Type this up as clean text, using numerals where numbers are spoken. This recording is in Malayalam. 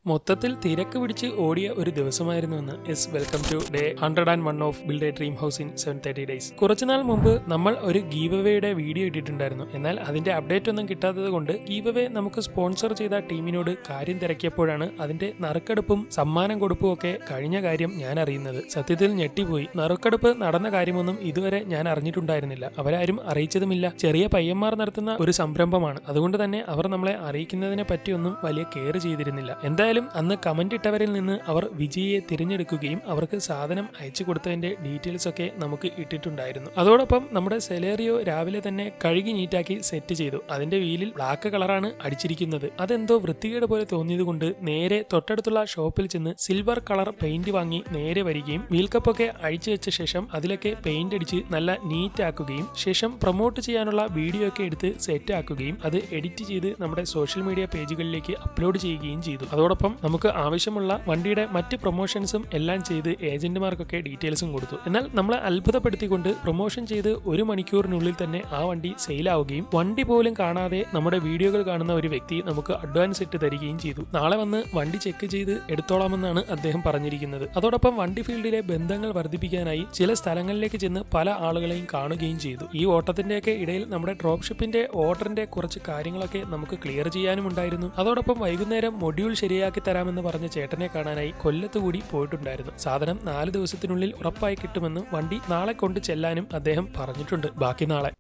മൊത്തത്തിൽ തിരക്ക് പിടിച്ച് ഓടിയ ഒരു ദിവസമായിരുന്നുവെന്ന്. Welcome to day 101 of build a dream house in 730 days. കുറച്ചുനാൾ മുമ്പ് നമ്മൾ ഒരു ഗീവ് അവേയുടെ വീഡിയോ ഇട്ടിട്ടുണ്ടായിരുന്നു. എന്നാൽ അതിന്റെ അപ്ഡേറ്റ് ഒന്നും കിട്ടാത്തത് കൊണ്ട് ഗീവ് അവേ നമുക്ക് സ്പോൺസർ ചെയ്ത ടീമിനോട് കാര്യം തിരക്കിയപ്പോഴാണ് അതിന്റെ നറുക്കെടുപ്പും സമ്മാനം കൊടുപ്പും ഒക്കെ കഴിഞ്ഞ കാര്യം ഞാൻ അറിയുന്നത്. സത്യത്തിൽ ഞെട്ടിപ്പോയി. നറുക്കെടുപ്പ് നടന്ന കാര്യമൊന്നും ഇതുവരെ ഞാൻ അറിഞ്ഞിട്ടുണ്ടായിരുന്നില്ല. അവരാരും അറിയിച്ചതുമില്ല. ചെറിയ പയ്യന്മാർ നടത്തുന്ന ഒരു സംരംഭമാണ്. അതുകൊണ്ട് തന്നെ അവർ നമ്മളെ അറിയിക്കുന്നതിനെ പറ്റിയൊന്നും വലിയ കെയർ ചെയ്തിരുന്നില്ല. എന്തായാലും അന്ന് കമന്റ് ഇട്ടവരിൽ നിന്ന് അവർ വിജയിയെ തിരഞ്ഞെടുക്കുകയും അവർക്ക് സാധനം അയച്ചു കൊടുത്തതിന്റെ ഡീറ്റെയിൽസ് ഒക്കെ നമുക്ക് ഇട്ടിട്ടുണ്ടായിരുന്നു. അതോടൊപ്പം നമ്മുടെ സെലേറിയോ രാവിലെ തന്നെ കഴുകി നീറ്റാക്കി സെറ്റ് ചെയ്തു. അതിന്റെ വീലിൽ ബ്ലാക്ക് കളറാണ് അടിച്ചിരിക്കുന്നത്. അതെന്തോ വൃത്തികേട് പോലെ തോന്നിയത് കൊണ്ട് നേരെ തൊട്ടടുത്തുള്ള ഷോപ്പിൽ ചെന്ന് സിൽവർ കളർ പെയിന്റ് വാങ്ങി നേരെ വരികയും വീൽ കപ്പൊക്കെ അഴിച്ചു വെച്ച ശേഷം അതിലൊക്കെ പെയിന്റ് അടിച്ച് നല്ല നീറ്റ് ആക്കുകയും ശേഷം പ്രൊമോട്ട് ചെയ്യാനുള്ള വീഡിയോ ഒക്കെ എടുത്ത് സെറ്റ് ആക്കുകയും അത് എഡിറ്റ് ചെയ്ത് നമ്മുടെ സോഷ്യൽ മീഡിയ പേജുകളിലേക്ക് അപ്ലോഡ് ചെയ്യുകയും ചെയ്തു. അതോടൊപ്പം നമുക്ക് ആവശ്യമുള്ള വണ്ടിയുടെ മറ്റ് പ്രൊമോഷൻസും എല്ലാം ചെയ്ത് ഏജന്റുമാർക്കൊക്കെ ഡീറ്റെയിൽസും കൊടുത്തു. എന്നാൽ നമ്മളെ അത്ഭുതപ്പെടുത്തിക്കൊണ്ട് പ്രൊമോഷൻ ചെയ്ത് 1 മണിക്കൂറിനുള്ളിൽ തന്നെ ആ വണ്ടി സെയിലാവുകയും വണ്ടി പോലും കാണാതെ നമ്മുടെ വീഡിയോകൾ കാണുന്ന ഒരു വ്യക്തി നമുക്ക് അഡ്വാൻസ് ഇട്ട് തരികയും ചെയ്തു. നാളെ വന്ന് വണ്ടി ചെക്ക് ചെയ്ത് എടുത്തോളാമെന്നാണ് അദ്ദേഹം പറഞ്ഞിരിക്കുന്നത്. അതോടൊപ്പം വണ്ടി ഫീൽഡിലെ ബന്ധങ്ങൾ വർദ്ധിപ്പിക്കാനായി ചില സ്ഥലങ്ങളിലേക്ക് ചെന്ന് പല ആളുകളെയും കാണുകയും ചെയ്തു. ഈ ഓട്ടത്തിന്റെയൊക്കെ ഇടയിൽ നമ്മുടെ ഡ്രോപ്പ് ഷിപ്പിന്റെ ഓർഡറിന്റെ കുറച്ച് കാര്യങ്ങളൊക്കെ നമുക്ക് ക്ലിയർ ചെയ്യാനും ഉണ്ടായിരുന്നു. അതോടൊപ്പം വൈകുന്നേരം മൊഡ്യൂൾ ശരിയാക്കി തരാമെന്ന് പറഞ്ഞ ചേട്ടനെ കാണാനായി കൊല്ലത്ത് കൂടി പോയിട്ടുണ്ടായിരുന്നു. സാധനം 4 ദിവസത്തിനുള്ളിൽ ഉറപ്പായി കിട്ടുമെന്നും വണ്ടി നാളെ കൊണ്ട് ചെല്ലാനും അദ്ദേഹം പറഞ്ഞിട്ടുണ്ട്. ബാക്കി നാളെ.